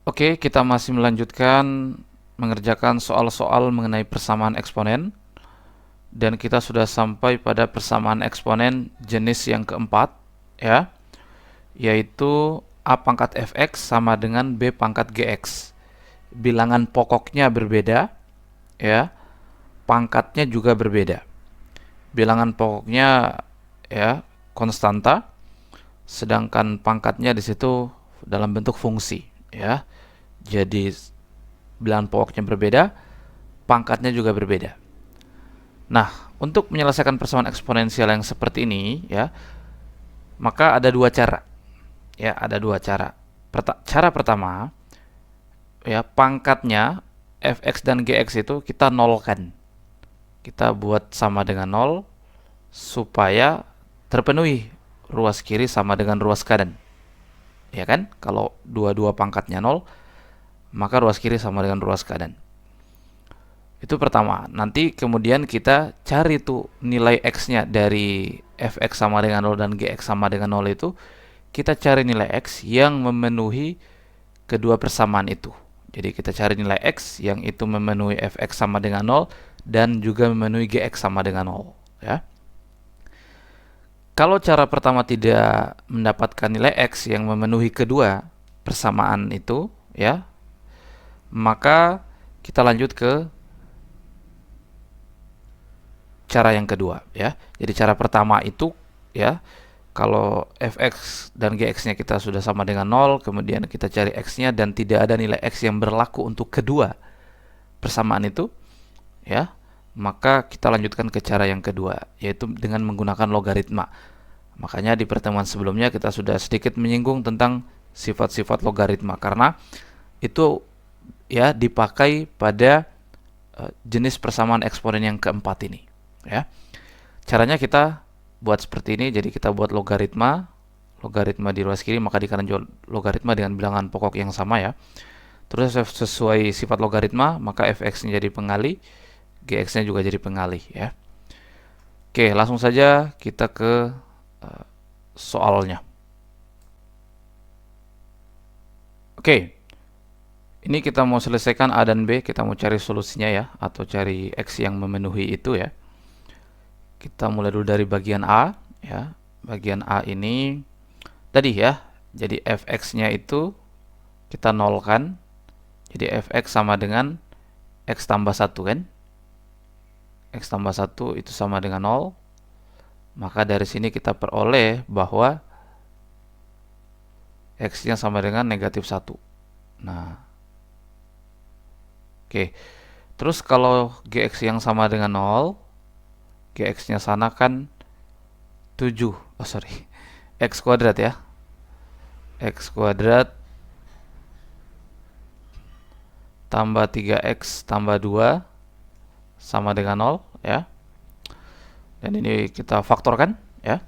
Oke, kita masih melanjutkan mengerjakan soal-soal mengenai persamaan eksponen dan kita sudah sampai pada persamaan eksponen jenis yang keempat ya, yaitu A pangkat fx sama dengan B pangkat gx. Bilangan pokoknya berbeda ya, pangkatnya juga berbeda. Bilangan pokoknya ya konstanta, sedangkan pangkatnya di situ dalam bentuk fungsi ya. Jadi bilangan pokoknya berbeda, pangkatnya juga berbeda. Nah, untuk menyelesaikan persamaan eksponensial yang seperti ini ya, maka ada dua cara. Ya, ada dua cara. Cara pertama, ya, pangkatnya fx dan gx itu kita nolkan. Kita buat sama dengan nol supaya terpenuhi ruas kiri sama dengan ruas kanan. Ya kan? Kalau dua-dua pangkatnya nol, maka ruas kiri sama dengan ruas kanan. Itu pertama. Nanti kemudian kita cari tuh nilai x-nya dari fx sama dengan 0 dan gx sama dengan 0 itu. Kita cari nilai x yang memenuhi kedua persamaan itu. Jadi kita cari nilai x yang itu memenuhi fx sama dengan 0 dan juga memenuhi gx sama dengan 0 ya. Kalau cara pertama tidak mendapatkan nilai x yang memenuhi kedua persamaan itu ya, maka kita lanjut ke cara yang kedua ya. Jadi cara pertama itu ya, kalau fx dan gx-nya kita sudah sama dengan 0, kemudian kita cari x-nya dan tidak ada nilai x yang berlaku untuk kedua persamaan itu ya, maka kita lanjutkan ke cara yang kedua, yaitu dengan menggunakan logaritma. Makanya di pertemuan sebelumnya kita sudah sedikit menyinggung tentang sifat-sifat logaritma karena itu ya dipakai pada jenis persamaan eksponen yang keempat ini ya. Caranya kita buat seperti ini. Jadi kita buat logaritma di ruas kiri, maka di kanan juga logaritma dengan bilangan pokok yang sama ya. Terus sesuai sifat logaritma, maka fx-nya jadi pengali, gx-nya juga jadi pengali ya. Oke, langsung saja kita ke soalnya. Oke, ini kita mau selesaikan A dan B, kita mau cari solusinya ya, atau cari x yang memenuhi itu ya. Kita mulai dulu dari bagian A ya. Bagian A ini tadi ya, jadi fx-nya itu kita nolkan. Jadi fx sama dengan x tambah 1 kan. X tambah 1 itu sama dengan 0. Maka dari sini kita peroleh bahwa x-nya sama dengan negatif 1. Nah, oke. Terus kalau gx yang sama dengan 0, gx-nya sana kan 7. Oh sorry, x kuadrat ya. X kuadrat tambah 3x tambah 2 sama dengan 0 ya. Dan ini kita faktorkan ya.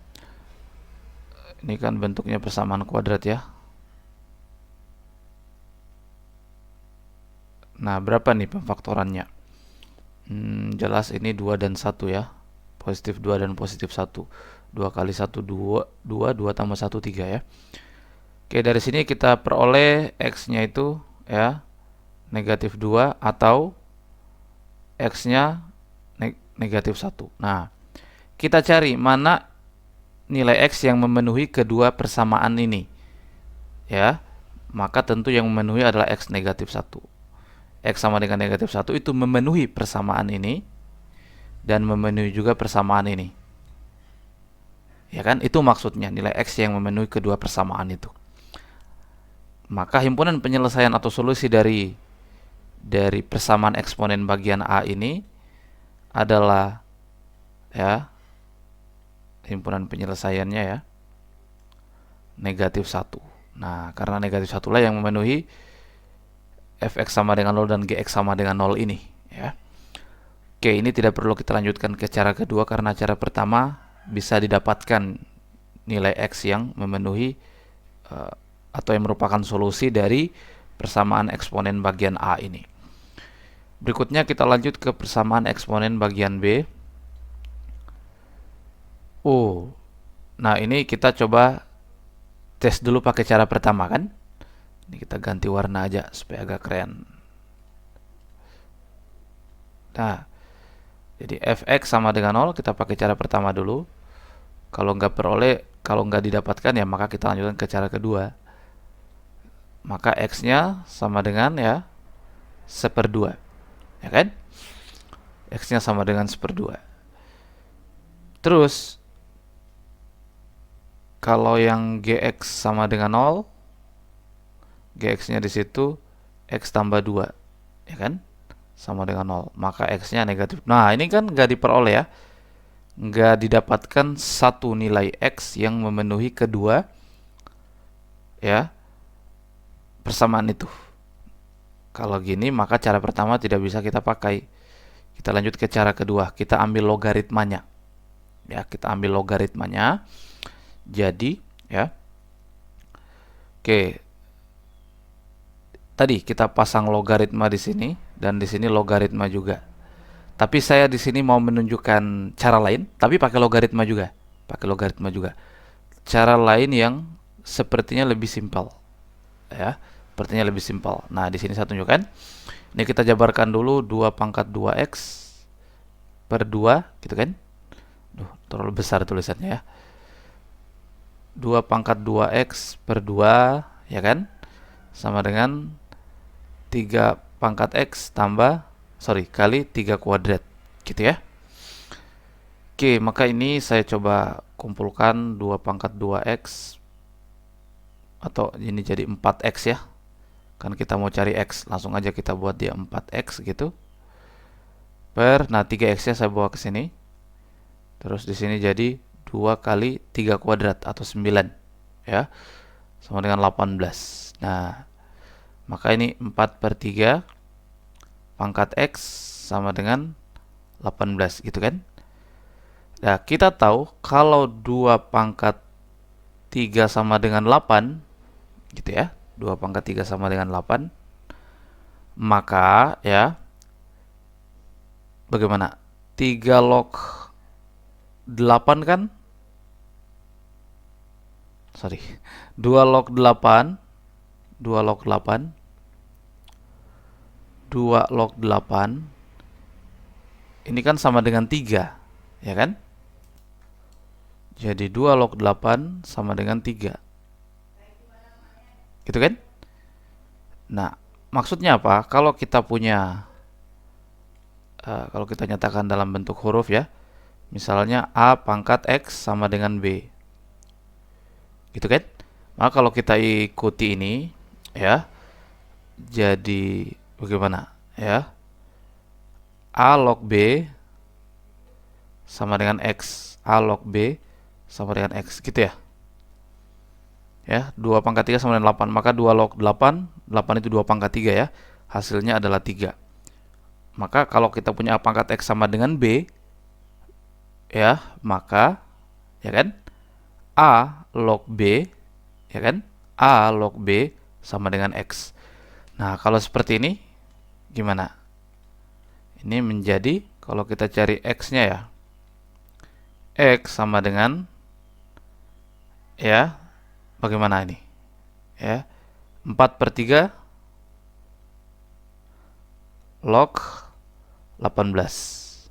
Ini kan bentuknya persamaan kuadrat ya. Nah, berapa nih pemfaktorannya? Jelas ini 2 dan 1 ya. Positif 2 dan positif 1. 2 kali 1 2, 2 tambah 1 3 ya. Oke, dari sini kita peroleh x-nya itu ya negatif 2 atau x-nya negatif 1. Nah, kita cari mana nilai x yang memenuhi kedua persamaan ini ya. Maka tentu yang memenuhi adalah x negatif 1. X sama dengan negatif 1 itu memenuhi persamaan ini dan memenuhi juga persamaan ini. Ya kan? Itu maksudnya nilai x yang memenuhi kedua persamaan itu. Maka himpunan penyelesaian atau solusi dari persamaan eksponen bagian A ini adalah ya, himpunan penyelesaiannya ya, negatif 1. Nah, karena negatif 1 lah yang memenuhi fx sama dengan 0 dan gx sama dengan 0 ini ya. Oke, ini tidak perlu kita lanjutkan ke cara kedua karena cara pertama bisa didapatkan nilai x yang memenuhi atau yang merupakan solusi dari persamaan eksponen bagian A ini. Berikutnya kita lanjut ke persamaan eksponen bagian B. Nah ini kita coba tes dulu pakai cara pertama kan. Ini kita ganti warna aja supaya agak keren. Nah, jadi fx sama dengan 0, kita pakai cara pertama dulu. Kalau nggak didapatkan ya maka kita lanjutkan ke cara kedua. Maka x-nya sama dengan ya 1/2. Ya kan? X-nya sama dengan 1/2. Terus kalau yang gx sama dengan 0, gx-nya di situ x tambah 2, ya kan? Sama dengan 0, maka x-nya negatif. Nah, ini kan nggak diperoleh ya. Nggak didapatkan satu nilai x yang memenuhi kedua ya persamaan itu. Kalau gini maka cara pertama tidak bisa kita pakai. Kita lanjut ke cara kedua, kita ambil logaritmanya. Ya, kita ambil logaritmanya. Jadi, ya. Oke. Tadi kita pasang logaritma di sini dan di sini logaritma juga. Tapi saya di sini mau menunjukkan cara lain, tapi pakai logaritma juga. Pakai logaritma juga. Cara lain yang sepertinya lebih simpel. Ya, sepertinya lebih simpel. Nah, di sini saya tunjukkan. Ini kita jabarkan dulu 2 pangkat 2x per 2, gitu kan? Duh, terlalu besar tulisannya ya. 2 pangkat 2x per 2, ya kan? Sama dengan 3 pangkat x kali 3 kuadrat, gitu ya. Oke, maka ini saya coba kumpulkan 2 pangkat 2x, atau ini jadi 4x ya. Kan kita mau cari x, langsung aja kita buat dia 4x gitu. Nah 3x nya saya bawa ke sini. Terus di sini jadi 2 kali 3 kuadrat atau 9 ya. Sama dengan 18. Nah, maka ini 4/3 pangkat x sama dengan 18 gitu kan. Nah, kita tahu kalau 2 pangkat 3 sama dengan 8 gitu ya. 2 pangkat 3 sama dengan 8. Maka ya bagaimana? 3 log 8 kan? 2 log 8 2 log 8 2 log 8 ini kan sama dengan 3, ya kan? Jadi 2 log 8 sama dengan 3. Gitu kan? Nah, maksudnya apa? Kalau kita kalau kita nyatakan dalam bentuk huruf ya, misalnya A pangkat X sama dengan B, gitu kan? Maka kalau kita ikuti ini ya, jadi bagaimana ya? A log B sama dengan X, A log B sama dengan X, gitu ya. Ya, 2 pangkat 3 sama dengan 8, maka 2 log 8, 8 itu 2 pangkat 3 ya. Hasilnya adalah 3. Maka kalau kita punya A pangkat X sama dengan B, ya, maka ya kan? A log B, ya kan? A log B sama dengan X. Nah, kalau seperti ini gimana? Ini menjadi, kalau kita cari X-nya ya, X sama dengan ya, bagaimana ini? Ya, 4/3 log 18.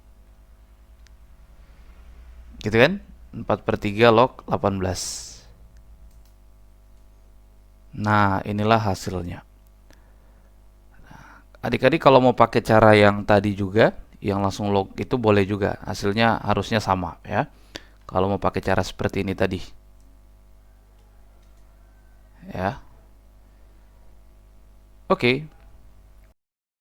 Gitu kan? 4/3 log 18. Nah, inilah hasilnya. Adik-adik kalau mau pakai cara yang tadi juga, yang langsung log itu boleh juga. Hasilnya harusnya sama ya. Kalau mau pakai cara seperti ini tadi. Ya. Oke.